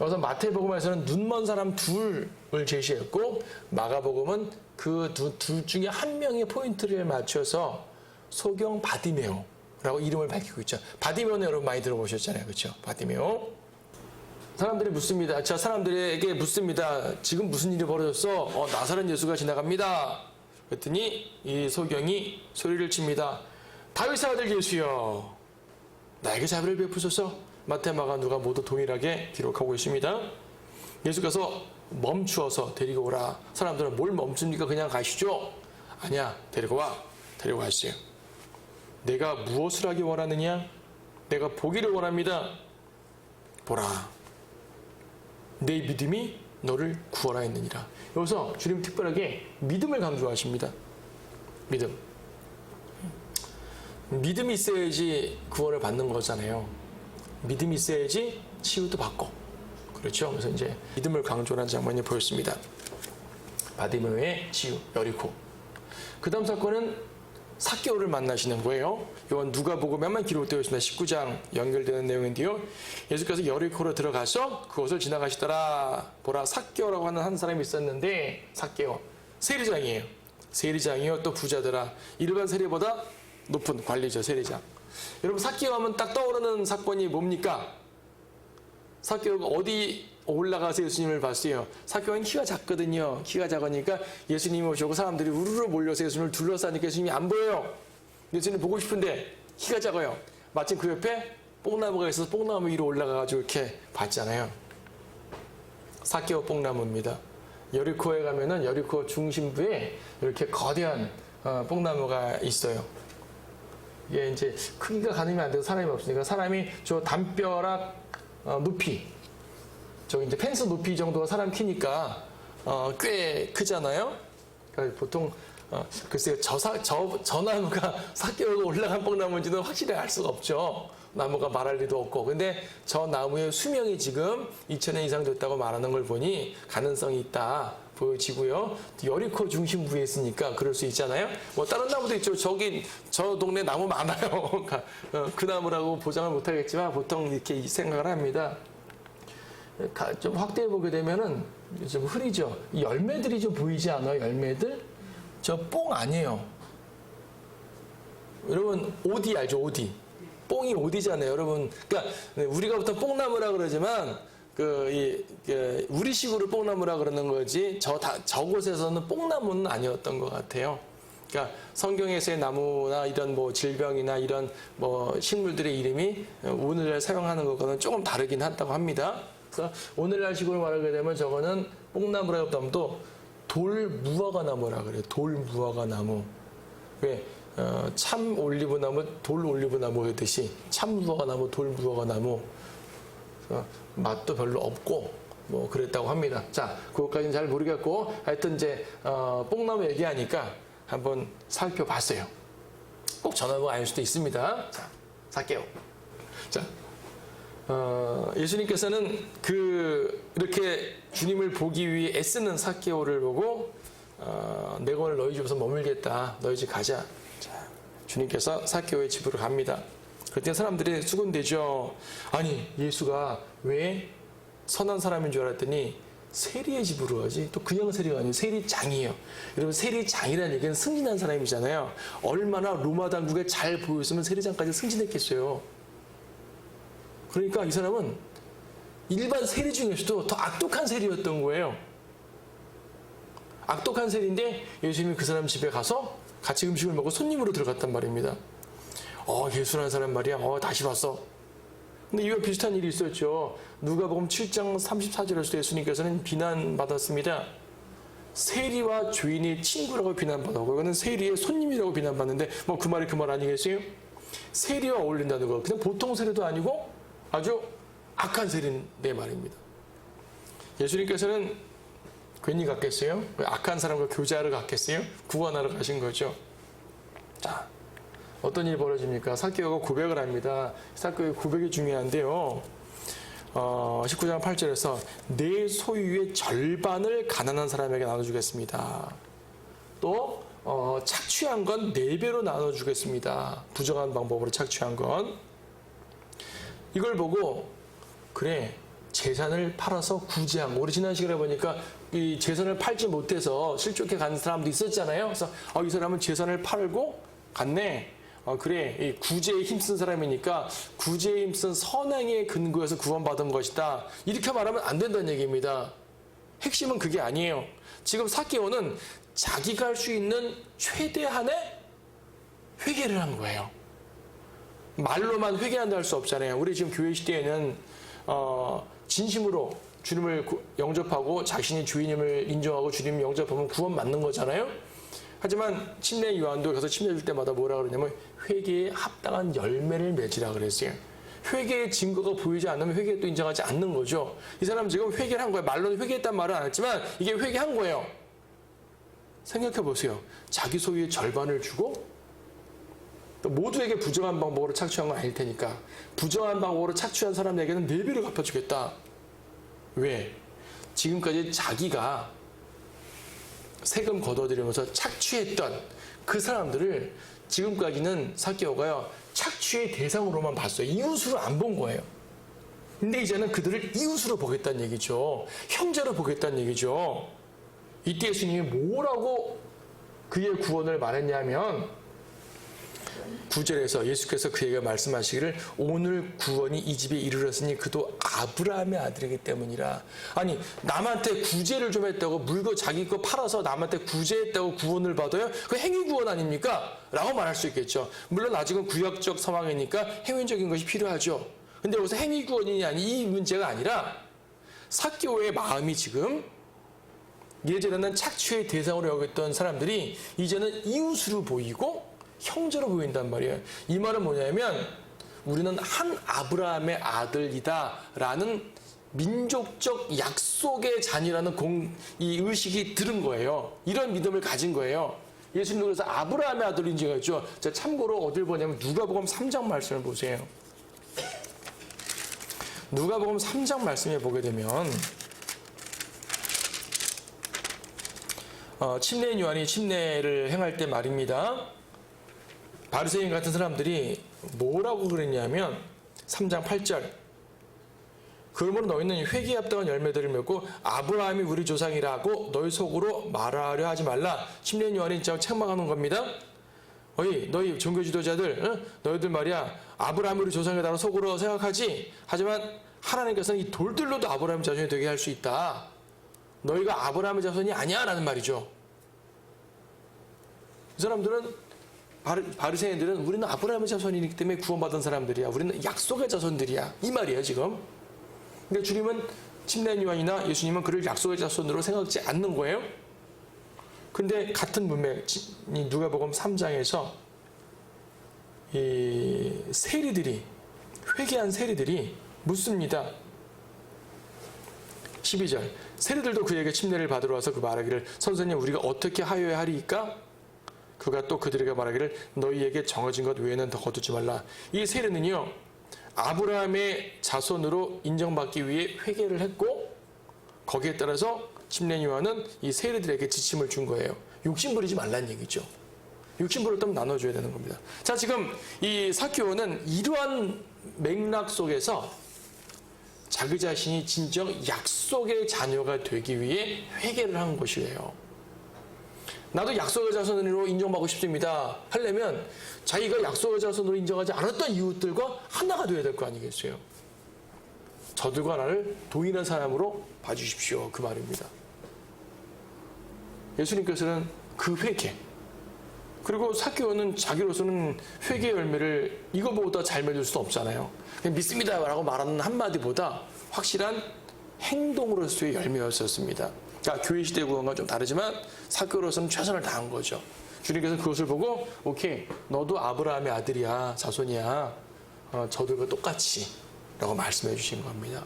여기서 마태복음에서는 눈먼 사람 둘을 제시했고 마가복음은 그 둘 중에 한 명의 포인트를 맞춰서 소경 바디메오라고 이름을 밝히고 있죠. 바디메오는 여러분 많이 들어보셨잖아요, 그렇죠? 바디메오. 사람들이 묻습니다. 자, 사람들에게 묻습니다. 지금 무슨 일이 벌어졌어? 나사렛 예수가 지나갑니다. 그랬더니 이 소경이 소리를 칩니다. 다윗의 아들 예수여, 나에게 자비를 베푸소서. 마태, 마가, 누가 모두 동일하게 기록하고 있습니다. 예수께서 멈추어서 데리고 오라. 사람들은 뭘 멈춥니까? 그냥 가시죠. 아니야, 데리고 와. 데리고 가시죠. 내가 무엇을 하기 원하느냐? 내가 보기를 원합니다. 보라. 내 믿음이 너를 구원하였느니라. 여기서 주님 특별하게 믿음을 강조하십니다. 믿음. 믿음이 있어야지 구원을 받는 거잖아요. 믿음이 있어야지 치유도 받고. 그렇죠? 그래서 이제 믿음을 강조하는 장면이 보였습니다. 바디메오의 치유, 여리코. 그 다음 사건은 삭개오를 만나시는 거예요. 이건 누가복음에만 기록되어 있습니다. 19장 연결되는 내용인데요. 예수께서 여리코로 들어가서 그곳을 지나가시더라. 보라, 삭개오라고 하는 한 사람이 있었는데, 삭개오 세리장이에요. 세리장이요, 또 부자더라. 일반 세리보다 높은 관리죠, 세리장. 여러분, 삭개오 하면 딱 떠오르는 사건이 뭡니까? 삭개오가 어디 올라가서 예수님을 봤어요. 삭개오는 키가 작거든요. 키가 작으니까 예수님이 오시고 사람들이 우르르 몰려서 예수님을 둘러싸니까 예수님이 안 보여요. 예수님 보고 싶은데 키가 작아요. 마침 그 옆에 뽕나무가 있어서 뽕나무 위로 올라가가지고 이렇게 봤잖아요. 삭개오 뽕나무입니다. 여리코에 가면은 여리코 중심부에 이렇게 거대한 뽕나무가 있어요. 이게 이제 크기가 가늠이 안 돼서 사람이 없으니까 사람이 저 담벼락 높이, 저기 이제 펜스 높이 정도가 사람 키니까 꽤 크잖아요. 그러니까 보통 글쎄요, 저 나무가 삭개오가 올라간 뽕나무인지는 확실히 알 수가 없죠. 나무가 말할 리도 없고. 근데 저 나무의 수명이 지금 2000년 이상 됐다고 말하는 걸 보니 가능성이 있다 보여지고요. 여리코 중심부에 있으니까 그럴 수 있잖아요. 뭐 다른 나무도 있죠. 저 동네 나무 많아요. 그러니까 그 나무라고 보장을 못하겠지만 보통 이렇게 생각을 합니다. 좀 확대해 보게 되면은 좀 흐리죠. 열매들이 좀 보이지 않아요? 열매들? 저 뽕 아니에요. 여러분 오디 알죠? 오디. 뽕이 오디잖아요, 여러분. 그러니까 우리가 보통 뽕나무라 그러지만 우리식으로 뽕나무라 그러는 거지 저곳에서는 뽕나무는 아니었던 것 같아요. 그러니까 성경에서의 나무나 이런 뭐 질병이나 이런 뭐 식물들의 이름이 오늘날 사용하는 것과는 조금 다르긴 한다고 합니다. 그래서 오늘날 식으로 말하게 되면 저거는 뽕나무라고 하면 또 돌무화과나무라 그래요. 돌무화과나무. 왜? 참 올리브나무, 돌 올리브나무 하듯이 참무화과나무, 돌무화과나무. 맛도 별로 없고 뭐 그랬다고 합니다. 자, 그것까지는 잘 모르겠고 하여튼 이제 뽕나무 얘기하니까 한번 살펴봤어요. 꼭 전화번호 아닐 수도 있습니다. 자, 살게요. 자, 예수님께서는 이렇게 주님을 보기 위해 애쓰는 삭개오를 보고 내가 오늘 너희 집에서 머물겠다. 너희 집 가자. 자, 주님께서 삭개오의 집으로 갑니다. 그때 사람들이 수군대죠. 아니 예수가 왜 선한 사람인 줄 알았더니 세리의 집으로 하지 또 그냥 세리가 아니에요. 세리장이에요. 여러분 세리장이라는 얘기는 승진한 사람이잖아요. 얼마나 로마 당국에 잘 보였으면 세리장까지 승진했겠어요. 그러니까 이 사람은 일반 세리 중에서도 더 악독한 세리였던 거예요. 악독한 세리인데 예수님이 그 사람 집에 가서 같이 음식을 먹고 손님으로 들어갔단 말입니다. 예수라는 사람 말이야. 다시 봤어. 근데 이와 비슷한 일이 있었죠. 누가복음 7장 34절에서 예수님께서는 비난받았습니다. 세리와 죄인의 친구라고 비난받았고 이거는 세리의 손님이라고 비난받는데 뭐 그 말이 그 말 아니겠어요? 세리와 어울린다는 거 그냥 보통 세리도 아니고 아주 악한 세리인데 말입니다. 예수님께서는 괜히 갔겠어요? 악한 사람과 교제하러 갔겠어요? 구원하러 가신 거죠. 자, 어떤 일이 벌어집니까? 삭개오가 고백을 합니다. 삭개오의 고백이 중요한데요. 19장 8절에서 내 소유의 절반을 가난한 사람에게 나눠주겠습니다. 또 착취한 건 4배로 나눠주겠습니다. 부정한 방법으로 착취한 건. 이걸 보고 그래 재산을 팔아서 구제한 거. 우리 지난 시간에 보니까 이 재산을 팔지 못해서 실족해 간 사람도 있었잖아요. 그래서 이 사람은 재산을 팔고 갔네. 그래 이 구제에 힘쓴 사람이니까 구제에 힘쓴 선행의 근거에서 구원받은 것이다. 이렇게 말하면 안 된다는 얘기입니다. 핵심은 그게 아니에요. 지금 삭개오는 자기가 할 수 있는 최대한의 회개를 한 거예요. 말로만 회개한다 할 수 없잖아요. 우리 지금 교회 시대에는 진심으로 주님을 영접하고 자신이 주인임을 인정하고 주님을 영접하면 구원 받는 거잖아요. 하지만 침례 요한도 가서 침례 줄 때마다 뭐라 그러냐면 회개에 합당한 열매를 맺으라 그랬어요. 회개의 증거가 보이지 않으면 회개도 인정하지 않는 거죠. 이 사람 지금 회개를 한 거예요. 말로는 회개했단 말은 안 했지만 이게 회개한 거예요. 생각해 보세요. 자기 소유의 절반을 주고 또 모두에게 부정한 방법으로 착취한 건 아닐 테니까 부정한 방법으로 착취한 사람에게는 4배를 갚아주겠다. 왜? 지금까지 자기가 세금 걷어들이면서 착취했던 그 사람들을 지금까지는 삭개오가요 착취의 대상으로만 봤어요. 이웃으로 안 본 거예요. 근데 이제는 그들을 이웃으로 보겠다는 얘기죠. 형제로 보겠다는 얘기죠. 이때 예수님이 뭐라고 그의 구원을 말했냐면 9절에서 예수께서 그에게 말씀하시기를 오늘 구원이 이 집에 이르렀으니 그도 아브라함의 아들이기 때문이라. 아니 남한테 구제를 좀 했다고 물건 자기 거 팔아서 남한테 구제했다고 구원을 받아요? 그 행위 구원 아닙니까? 라고 말할 수 있겠죠. 물론 아직은 구약적 상황이니까 행위적인 것이 필요하죠. 근데 여기서 행위 구원이냐 이 문제가 아니라 삭개오의 마음이 지금 예전에는 착취의 대상으로 여겼던 사람들이 이제는 이웃으로 보이고 형제로 보인단 말이에요. 이 말은 뭐냐면 우리는 한 아브라함의 아들이다 라는 민족적 약속의 자녀라는 이 의식이 들은 거예요. 이런 믿음을 가진 거예요. 예수님도 그래서 아브라함의 아들인 줄 알죠. 자, 참고로 어딜 보냐면 누가복음 3장 말씀을 보세요. 누가복음 3장 말씀에 보게 되면 침례인 요한이 침례를 행할 때 말입니다. 바리새인 같은 사람들이 뭐라고 그랬냐면 3장 8절 그러므로 너희는 회개에 합당한 열매들을 맺고 아브라함이 우리 조상이라고 너희 속으로 말하려 하지 말라. 침례인 요한이 진짜 책망하는 겁니다. 너희 종교 지도자들 너희들 말이야 아브라함이 우리 조상이라고 속으로 생각하지. 하지만 하나님께서는 이 돌들로도 아브라함의 자손이 되게 할 수 있다. 너희가 아브라함의 자손이 아니야 라는 말이죠. 이 사람들은 바리새인들은 우리는 아브라함의 자손이기 때문에 구원받은 사람들이야. 우리는 약속의 자손들이야. 이 말이에요 지금. 근데 주님은 침례인 요한이나 예수님은 그를 약속의 자손으로 생각지 않는 거예요. 근데 같은 문맥 누가복음 3장에서 이 세리들이 회개한 세리들이 묻습니다. 12절 세리들도 그에게 침례를 받으러 와서 그 말하기를 선생님 우리가 어떻게 하여야 하리이까? 그가 또 그들에게 말하기를 너희에게 정해진 것 외에는 더 거두지 말라. 이 세리는요 아브라함의 자손으로 인정받기 위해 회개를 했고 거기에 따라서 침례 요한은 이 세리들에게 지침을 준 거예요. 욕심 부리지 말라는 얘기죠. 육신 부를 나눠줘야 되는 겁니다. 자, 지금 이 삭개오는 이러한 맥락 속에서 자기 자신이 진정 약속의 자녀가 되기 위해 회개를 한 것이에요. 나도 약속의 자손으로 인정받고 싶습니다 하려면 자기가 약속의 자손으로 인정하지 않았던 이웃들과 하나가 되어야 될 거 아니겠어요. 저들과 나를 동일한 사람으로 봐주십시오, 그 말입니다. 예수님께서는 그 회개, 그리고 삭개오는 자기로서는 회개 열매를 이거보다 잘 맺을 수 없잖아요. 그냥 믿습니다 라고 말하는 한마디보다 확실한 행동으로서의 열매였었습니다. 그러니까 교회 시대 구원과 좀 다르지만 삭개오로서는 최선을 다한 거죠. 주님께서 그것을 보고 오케이, 너도 아브라함의 아들이야, 자손이야, 저들과 똑같이 라고 말씀해 주신 겁니다.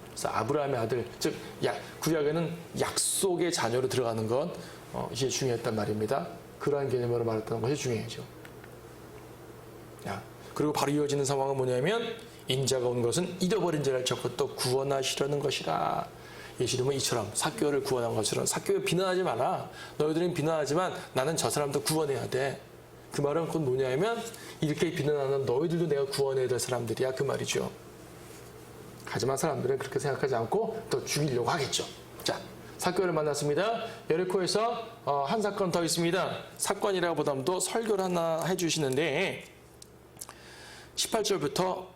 그래서 아브라함의 아들, 즉 구약에는 약속의 자녀로 들어가는 건 이제 중요했단 말입니다. 그러한 개념으로 말했다는 것이 중요하죠. 그리고 바로 이어지는 상황은 뭐냐면 인자가 온 것은 잃어버린 자를 찾고 또 구원하시려는 것이라. 예수님은 이처럼 삭개오를 구원한 것처럼 삭개오 비난하지 마라. 너희들은 비난하지만 나는 저 사람도 구원해야 돼. 그 말은 곧 뭐냐면 이렇게 비난하는 너희들도 내가 구원해야 될 사람들이야, 그 말이죠. 하지만 사람들은 그렇게 생각하지 않고 또 죽이려고 하겠죠. 자, 삭개오를 만났습니다. 여리코에서 한 사건 더 있습니다. 사건이라고 보다도 설교를 하나 해주시는데 18절부터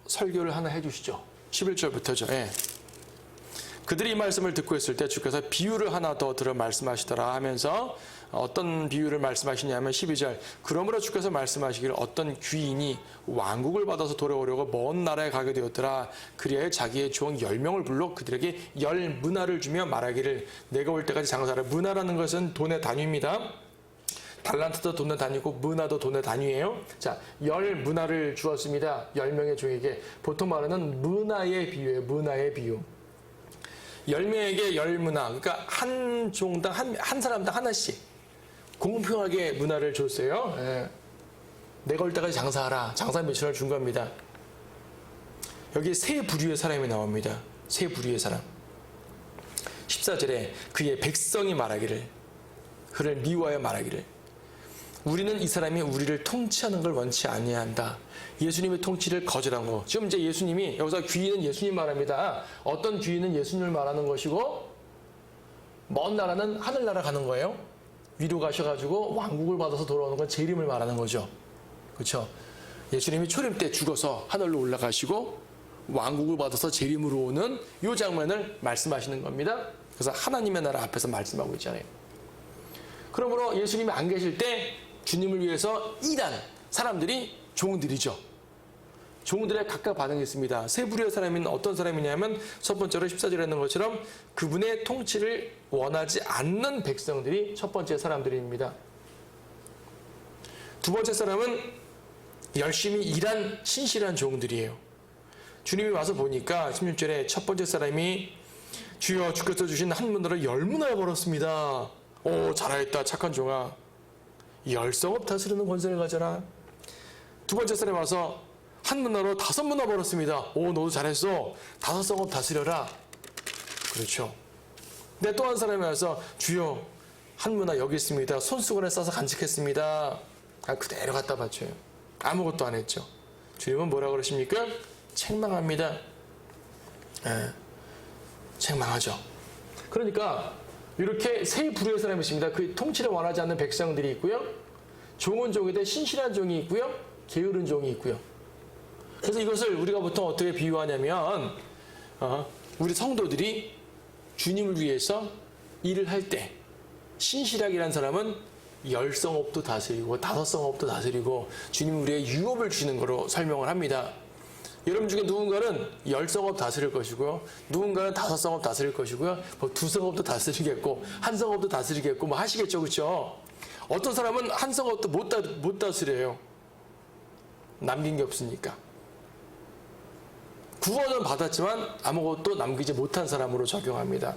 설교를 하나 해주시죠. 11절부터죠. 예. 그들이 이 말씀을 듣고 있을 때 주께서 비유를 하나 더 들어 말씀하시더라 하면서 어떤 비유를 말씀하시냐면 12절, 그러므로 주께서 말씀하시기를 어떤 귀인이 왕국을 받아서 돌아오려고 먼 나라에 가게 되었더라. 그리하여 자기의 종 10명을 불러 그들에게 10문화를 주며 말하기를 내가 올 때까지 장사하라. 문화라는 것은 돈의 단위입니다. 달란트도 돈의 단위고 문화도 돈의 단위예요. 자, 10문화를 주었습니다. 10명의 종에게. 보통 말하는 문화의 비유예요. 문화의 비유. 10명에게 10문화, 그러니까 한 종당 한 사람당 하나씩 공평하게 문화를 줬어요. 예. 내가 올 때까지 장사하라. 장사 며칠을 준 겁니다. 여기 세 부류의 사람이 나옵니다. 세 부류의 사람. 14절에 그의 백성이 말하기를, 그를 미워하여 말하기를, 우리는 이 사람이 우리를 통치하는 걸 원치 아니한다. 예수님의 통치를 거절한 거. 지금 이제 예수님이, 여기서 귀인은 예수님 말합니다. 어떤 귀인은 예수님을 말하는 것이고 먼 나라는 하늘나라 가는 거예요. 위로 가셔가지고 왕국을 받아서 돌아오는 건 재림을 말하는 거죠. 그렇죠? 예수님이 초림 때 죽어서 하늘로 올라가시고 왕국을 받아서 재림으로 오는 이 장면을 말씀하시는 겁니다. 그래서 하나님의 나라 앞에서 말씀하고 있잖아요. 그러므로 예수님이 안 계실 때 주님을 위해서 일한 사람들이 종들이죠. 종들의 각각 반응이 있습니다. 세 부류의 사람은 어떤 사람이냐면 첫 번째로 14절에 있는 것처럼 그분의 통치를 원하지 않는 백성들이 첫 번째 사람들입니다. 두 번째 사람은 열심히 일한 신실한 종들이에요. 주님이 와서 보니까 16절에 첫 번째 사람이 주여 주께서 주신 한 문화로 10문화를 벌었습니다. 오, 잘하였다 착한 종아. 10성읍 다스리는 권세를 가져라. 두 번째 사람이 와서 한 문화로 5문화 벌었습니다. 오, 너도 잘했어. 5성읍 다스려라. 그렇죠. 근데 또 한 사람이 와서 주여 한 문화 여기 있습니다. 손수건에 싸서 간직했습니다. 그대로 갖다 바쳐요. 아무것도 안 했죠. 주님은 뭐라 그러십니까? 책망합니다. 책망하죠. 그러니까 이렇게 세 부류의 사람이 있습니다. 그 통치를 원하지 않는 백성들이 있고요. 종은 종이되 신실한 종이 있고요. 게으른 종이 있고요. 그래서 이것을 우리가 보통 어떻게 비유하냐면 우리 성도들이 주님을 위해서 일을 할 때 신실하게 일한 사람은 10성읍도 다스리고 5성읍도 다스리고 주님 우리의 유업을 주시는 거로 설명을 합니다. 여러분 중에 누군가는 10성읍 다스릴 것이고요. 누군가는 5성읍 다스릴 것이고요. 뭐 2성읍도 다스리겠고 1성읍도 다스리겠고 뭐 하시겠죠. 그렇죠? 어떤 사람은 1성읍도 못 다스려요. 남긴 게 없으니까. 구원은 받았지만 아무것도 남기지 못한 사람으로 적용합니다.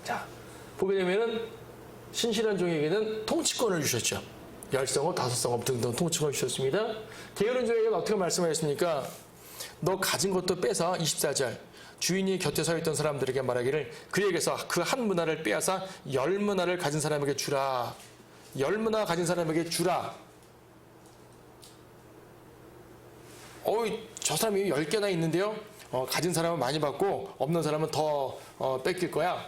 자, 보게 되면은 신실한 종에게는 통치권을 주셨죠. 10성읍, 5성읍 등등 통치권을 주셨습니다. 게으른 종에게는 어떻게 말씀하셨습니까? 너 가진 것도 빼서 24절 주인이 곁에 서 있던 사람들에게 말하기를 그에게서 그 한 문화를 빼앗아 10문화를 가진 사람에게 주라. 10문화 가진 사람에게 주라. 저 사람이 10개나 있는데요. 가진 사람은 많이 받고 없는 사람은 더 뺏길 거야.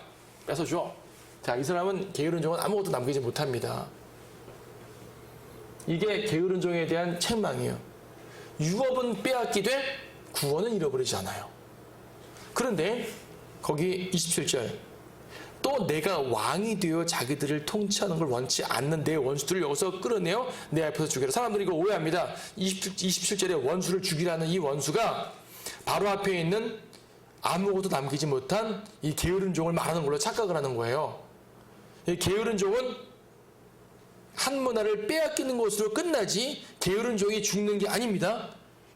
뺏어줘. 자, 이 사람은 게으른 종은 아무것도 남기지 못합니다. 이게 게으른 종에 대한 책망이에요. 유업은 빼앗기되 구원은 잃어버리지 않아요. 그런데 거기 27절 또 내가 왕이 되어 자기들을 통치하는 걸 원치 않는 내 원수들을 여기서 끌어내어 내 앞에서 죽이라. 사람들이 이걸 오해합니다. 27절에 원수를 죽이라는 이 원수가 바로 앞에 있는 아무것도 남기지 못한 이 게으른 종을 말하는 걸로 착각을 하는 거예요. 이 게으른 종은 한 문화를 빼앗기는 것으로 끝나지 게으른 종이 죽는 게 아닙니다.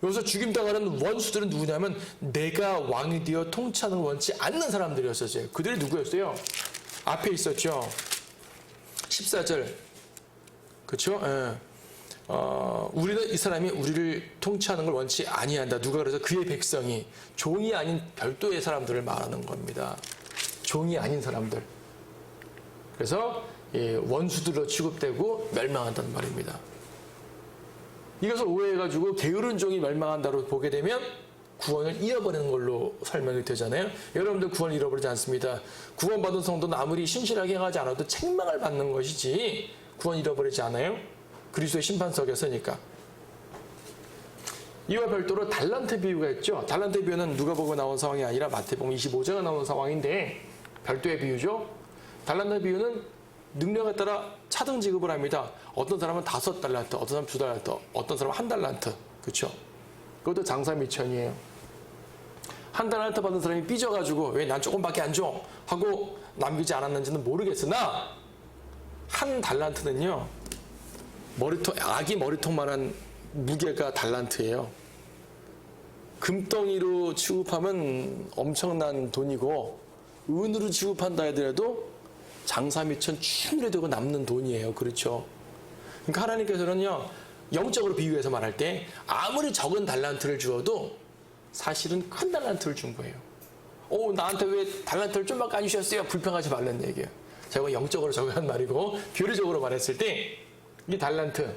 여기서 죽임당하는 원수들은 누구냐면 내가 왕이 되어 통치하는 걸 원치 않는 사람들이었어요. 그들이 누구였어요? 앞에 있었죠. 14절. 그렇죠? 우리는 이 사람이 우리를 통치하는 걸 원치 아니한다. 누가 그래서 그의 백성이 종이 아닌 별도의 사람들을 말하는 겁니다. 종이 아닌 사람들. 그래서 원수들로 취급되고 멸망한다는 말입니다. 이것을 오해해가지고 게으른 종이 멸망한다로 보게 되면 구원을 잃어버리는 걸로 설명이 되잖아요. 여러분들 구원을 잃어버리지 않습니다. 구원받은 성도는 아무리 신실하게 행하지 않아도 책망을 받는 것이지 구원 잃어버리지 않아요. 그리스도의 심판석에 서니까. 이와 별도로 달란트 비유가 있죠. 달란트 비유는 누가복음에 나온 상황이 아니라 마태복음 25장에 나온 상황인데 별도의 비유죠. 달란트 비유는 능력에 따라 차등 지급을 합니다. 어떤 사람은 5달란트, 어떤 사람은 2달란트, 어떤 사람은 1달란트. 그렇죠? 그것도 장사 미천이에요. 1달란트 받은 사람이 삐져가지고 왜 난 조금밖에 안 줘? 하고 남기지 않았는지는 모르겠으나 1달란트는요. 아기 머리통만한 무게가 달란트예요. 금덩이로 취급하면 엄청난 돈이고 은으로 취급한다 하더라도 장사 미천 충분히 되고 남는 돈이에요. 그렇죠? 그러니까 하나님께서는요. 영적으로 비유해서 말할 때 아무리 적은 달란트를 주어도 사실은 큰 달란트를 준 거예요. 나한테 왜 달란트를 좀밖에 안 주셨어요? 불평하지 말라는 얘기예요. 제가 영적으로 적용한 말이고 교리적으로 말했을 때 이 달란트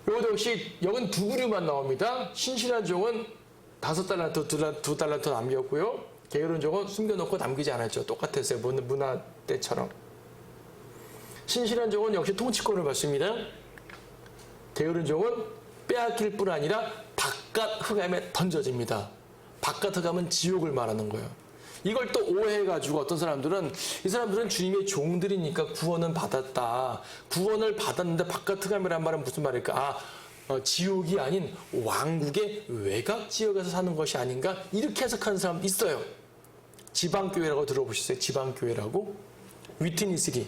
이것도 역시 여긴 두 부류만 나옵니다. 신실한 종은 5달란트, 2달란트 남겼고요. 게으른 종은 숨겨놓고 남기지 않았죠. 똑같았어요. 문화 때처럼. 신실한 종은 역시 통치권을 받습니다. 게으른 종은 빼앗길 뿐 아니라 바깥 흑암에 던져집니다. 바깥 흑암은 지옥을 말하는 거예요. 이걸 또 오해해가지고 어떤 사람들은 이 사람들은 주님의 종들이니까 구원은 받았다. 구원을 받았는데 바깥 흑암이란 말은 무슨 말일까? 지옥이 아닌 왕국의 외곽 지역에서 사는 것이 아닌가? 이렇게 해석하는 사람도 있어요. 지방교회라고 들어보셨어요? 지방교회라고? 위트니스리.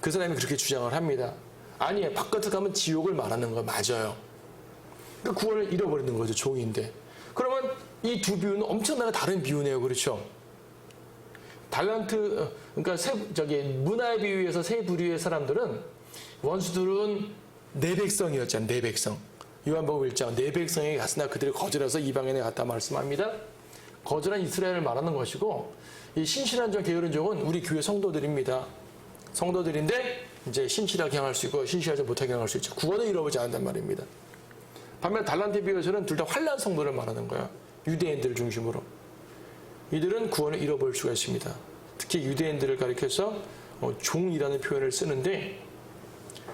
그 사람이 그렇게 주장을 합니다. 아니에요. 바깥에 가면 지옥을 말하는 거 맞아요. 그러니까 구원을 잃어버리는 거죠. 종인데. 그러면 이 두 비유는 엄청나게 다른 비유네요. 그렇죠? 달란트, 그러니까 문화의 비유에서 세 부류의 사람들은 원수들은 내 백성이었잖아요. 내 백성. 요한복음 1장 내 백성에게 갔으나 그들이 거절해서 이방인에게 갔다 말씀합니다. 거절한 이스라엘을 말하는 것이고 이 신실한 종, 게으른 종은 우리 교회 성도들입니다. 성도들인데 이제 신실하게 행할 수 있고 신실하지 못하게 행할 수 있죠. 구원을 잃어버리지 않는단 말입니다. 반면 달란트 비유에서는 둘 다 환난 성도를 말하는 거예요. 유대인들 중심으로. 이들은 구원을 잃어버릴 수가 있습니다. 특히 유대인들을 가리켜서 종이라는 표현을 쓰는데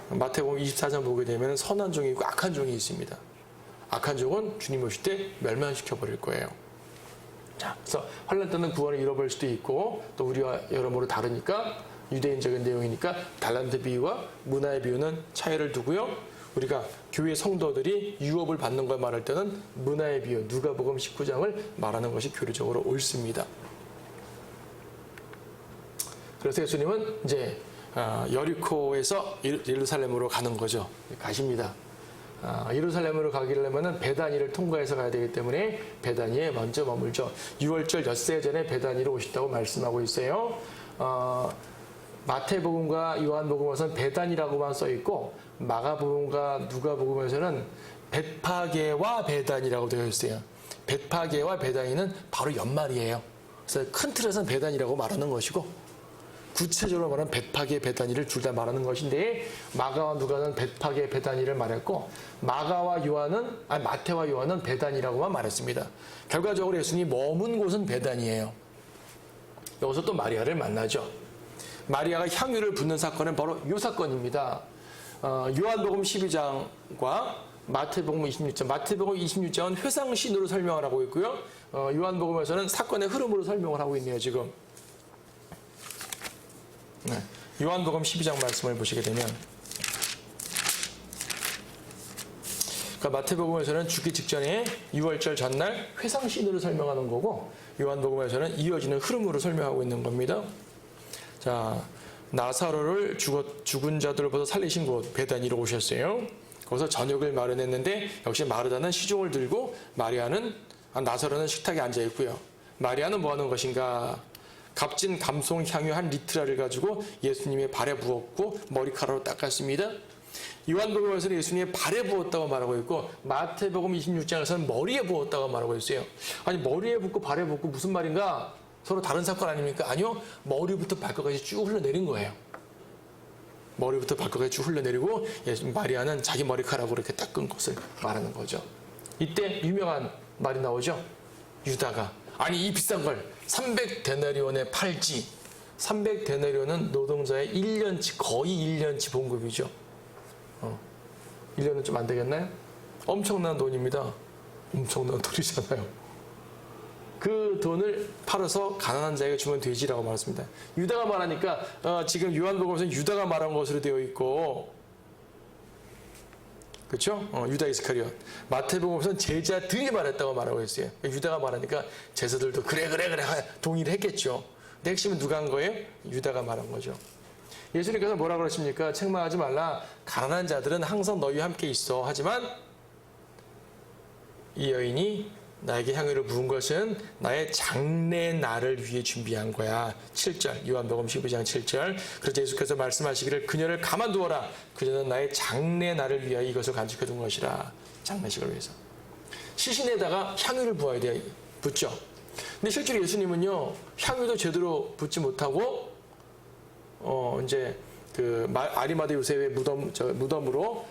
마태복음 24장 보게 되면 선한 종이 있고 악한 종이 있습니다. 악한 종은 주님 오실 때 멸망시켜 버릴 거예요. 자, 그래서 환난 때는 구원을 잃어버릴 수도 있고 또 우리와 여러모로 다르니까 유대인적인 내용이니까 달란트 비유와 문화의 비유는 차이를 두고요. 우리가 교회 성도들이 유업을 받는 걸 말할 때는 문화의 비유, 누가복음 19장을 말하는 것이 교리적으로 옳습니다. 그래서 예수님은 이제 여리코에서 예루살렘으로 가는 거죠. 가십니다. 예루살렘으로 가기려면 베다니를 통과해서 가야 되기 때문에 베다니에 먼저 머물죠. 6월절 엿새 전에 베다니로 오신다고 말씀하고 있어요. 마태복음과 요한복음에서는 베단이라고만 써 있고 마가복음과 누가복음에서는 벳파게와 베단이라고 되어 있어요. 벳파게와 베단이는 바로 연말이에요. 그래서 큰 틀에서는 베단이라고 말하는 것이고 구체적으로 말하면 베파게 베다니를 둘 다 말하는 것인데 마가와 누가는 베파게 베다니를 말했고 마태와 요한은 베다니라고만 말했습니다. 결과적으로 예수님이 머문 곳은 베다니예요. 여기서 또 마리아를 만나죠. 마리아가 향유를 붓는 사건은 바로 이 사건입니다. 요한복음 12장과 마태복음 26장, 마태복음 26장은 회상신으로 설명을 하고 있고요. 요한복음에서는 사건의 흐름으로 설명을 하고 있네요, 지금. 네. 요한복음 12장 말씀을 보시게 되면 그러니까 마태복음에서는 죽기 직전에 유월절 전날 회상신으로 설명하는 거고 요한복음에서는 이어지는 흐름으로 설명하고 있는 겁니다. 자, 나사로를 죽은 자들로부터 살리신 곳 베다니로 오셨어요. 거기서 저녁을 마련했는데 역시 마르다는 시종을 들고 나사로는 식탁에 앉아 있고요. 마리아는 뭐 하는 것인가? 값진 감송 향유 한 리트라를 가지고 예수님의 발에 부었고 머리카락으로 닦았습니다. 요한복음에서는 예수님의 발에 부었다고 말하고 있고 마태복음 26장에서는 머리에 부었다고 말하고 있어요. 아니 머리에 붓고 발에 붓고 무슨 말인가? 서로 다른 사건 아닙니까? 아니요. 머리부터 발끝까지 쭉 흘러내린 거예요. 머리부터 발끝까지 쭉 흘러내리고 마리아는 자기 머리카락으로 이렇게 닦은 것을 말하는 거죠. 이때 유명한 말이 나오죠. 유다가 아니 이 비싼 걸 300데나리온에 팔지. 300데나리온은 노동자의 1년치 거의 1년치 봉급이죠. 1년은 좀 안 되겠나요? 엄청난 돈입니다. 엄청난 돈이잖아요. 그 돈을 팔아서 가난한 자에게 주면 되지라고 말했습니다. 유다가 말하니까 지금 요한복음에서는 유다가 말한 것으로 되어 있고 그렇죠? 유다 이스카리온. 마태복음에서는 제자들이 말했다고 말하고 있어요. 유다가 말하니까 제자들도 그래 동의를 했겠죠. 근데 핵심은 누가 한 거예요? 유다가 말한 거죠. 예수님께서 뭐라 그러십니까? 책망하지 말라. 가난한 자들은 항상 너희와 함께 있어. 하지만 이 여인이 나에게 향유를 부은 것은 나의 장래 날을 위해 준비한 거야. 7절 요한복음 15장 7절. 그래서 예수께서 말씀하시기를 그녀를 가만두어라. 그녀는 나의 장래 날을 위하여 이것을 간직해둔 것이라. 장례식을 위해서. 시신에다가 향유를 부어야 돼. 붓죠. 근데 실제로 예수님은요. 향유도 제대로 붓지 못하고 이제 그 아리마대 요셉의 무덤으로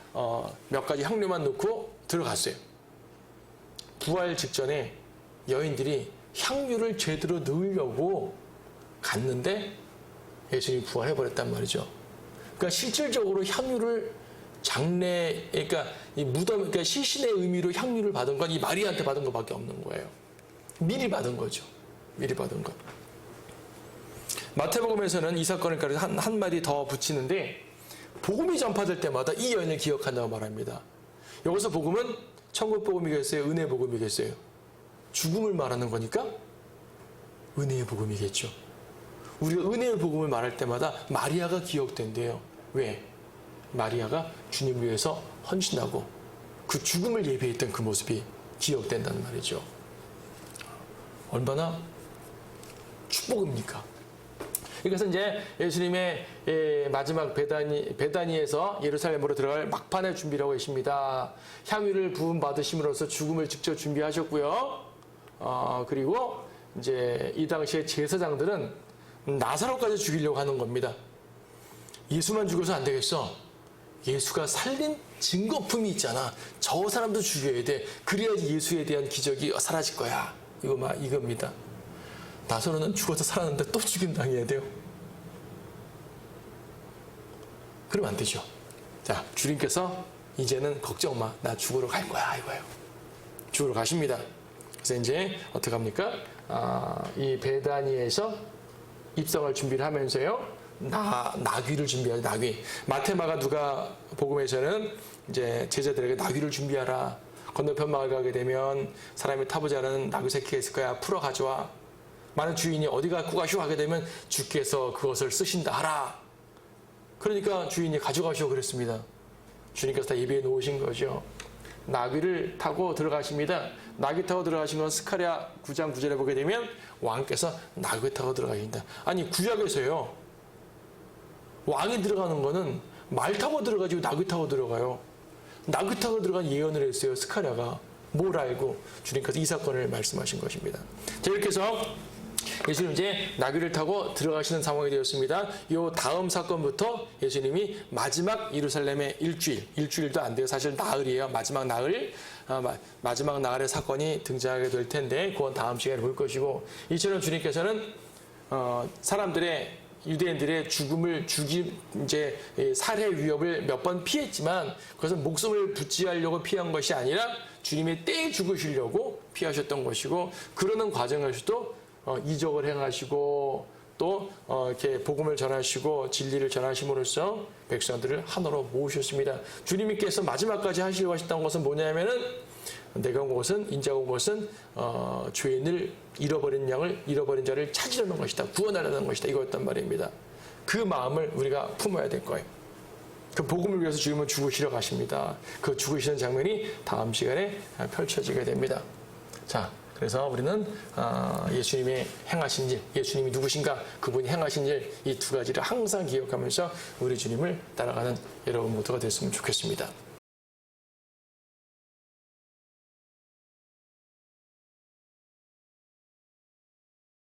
몇 가지 향료만 넣고 들어갔어요. 부활 직전에 여인들이 향유를 제대로 넣으려고 갔는데 예수님이 부활해버렸단 말이죠. 그러니까 실질적으로 향유를 그러니까 이 무덤, 그러니까 시신의 의미로 향유를 받은 건 이 마리아한테 받은 것밖에 없는 거예요. 미리 받은 거죠. 미리 받은 것. 마태복음에서는 이 사건을 가리켜 한 마디 더 붙이는데 복음이 전파될 때마다 이 여인을 기억한다고 말합니다. 여기서 복음은 천국 복음이겠어요? 은혜 복음이겠어요? 죽음을 말하는 거니까 은혜의 복음이겠죠. 우리가 은혜의 복음을 말할 때마다 마리아가 기억된대요. 왜? 마리아가 주님을 위해서 헌신하고 그 죽음을 예비했던 그 모습이 기억된다는 말이죠. 얼마나 축복입니까? 그래서 이제 예수님의 마지막 베다니에서 예루살렘으로 들어갈 막판의 준비를 하고 계십니다. 향유를 부음 받으심으로써 죽음을 직접 준비하셨고요. 그리고 이제 이 당시에 제사장들은 나사로까지 죽이려고 하는 겁니다. 예수만 죽여서 안 되겠어. 예수가 살린 증거품이 있잖아. 저 사람도 죽여야 돼. 그래야지 예수에 대한 기적이 사라질 거야. 이겁니다. 나사로는 죽어서 살았는데 또 죽임당해야 돼요. 그러면 안 되죠. 자, 주님께서 이제는 걱정 마. 나 죽으러 갈 거야. 이거예요. 죽으러 가십니다. 그래서 이제 어떻게 합니까? 이 베다니에서 입성을 준비를 하면서요. 나귀를 준비하죠. 나귀. 마테마가 누가 복음에서는 이제 제자들에게 나귀를 준비하라. 건너편 마을 가게 되면 사람이 타보지 않은 나귀 새끼가 있을 거야. 풀어 가져와. 많은 주인이 어디 갖고 가시오 하게 되면 주께서 그것을 쓰신다 하라. 그러니까 주인이 가져가시오 그랬습니다. 주님께서 다 예비해 놓으신 거죠. 나귀를 타고 들어가십니다. 나귀 타고 들어가신 건 스가랴 9장 9절에 보게 되면 왕께서 나귀 타고 들어가신다. 아니 구약에서요. 왕이 들어가는 거는 말 타고 들어가지고 나귀 타고 들어가요. 나귀 타고 들어간 예언을 했어요. 스가랴가. 뭘 알고 주님께서 이 사건을 말씀하신 것입니다. 자, 이렇게 해서 예수님 이제 나귀를 타고 들어가시는 상황이 되었습니다. 이 다음 사건부터 예수님이 마지막 예루살렘의 일주일도 안 돼요. 사실 나흘이에요. 마지막 나흘의 사건이 등장하게 될 텐데 그건 다음 시간에 볼 것이고, 이처럼 주님께서는 유대인들의 죽음을 이제 살해 위협을 몇 번 피했지만 그것은 목숨을 부지하려고 피한 것이 아니라 주님의 때에 죽으시려고 피하셨던 것이고, 그러는 과정에서도 이적을 행하시고 또 이렇게 복음을 전하시고 진리를 전하심으로써 백성들을 하나로 모으셨습니다. 주님께서 마지막까지 하시려고 하셨던 것은 뭐냐면은, 내가 온 것은, 인자가 온 것은 죄인을 잃어버린 자를 찾으려는 것이다. 구원하려는 것이다. 이거였단 말입니다. 그 마음을 우리가 품어야 될 거예요. 그 복음을 위해서 주님은 죽으시러 가십니다. 그 죽으시는 장면이 다음 시간에 펼쳐지게 됩니다. 자, 그래서 우리는 예수님의 행하신 일, 예수님이 누구신가, 그분이 행하신 일, 이 두 가지를 항상 기억하면서 우리 주님을 따라가는 여러분 모두가 됐으면 좋겠습니다.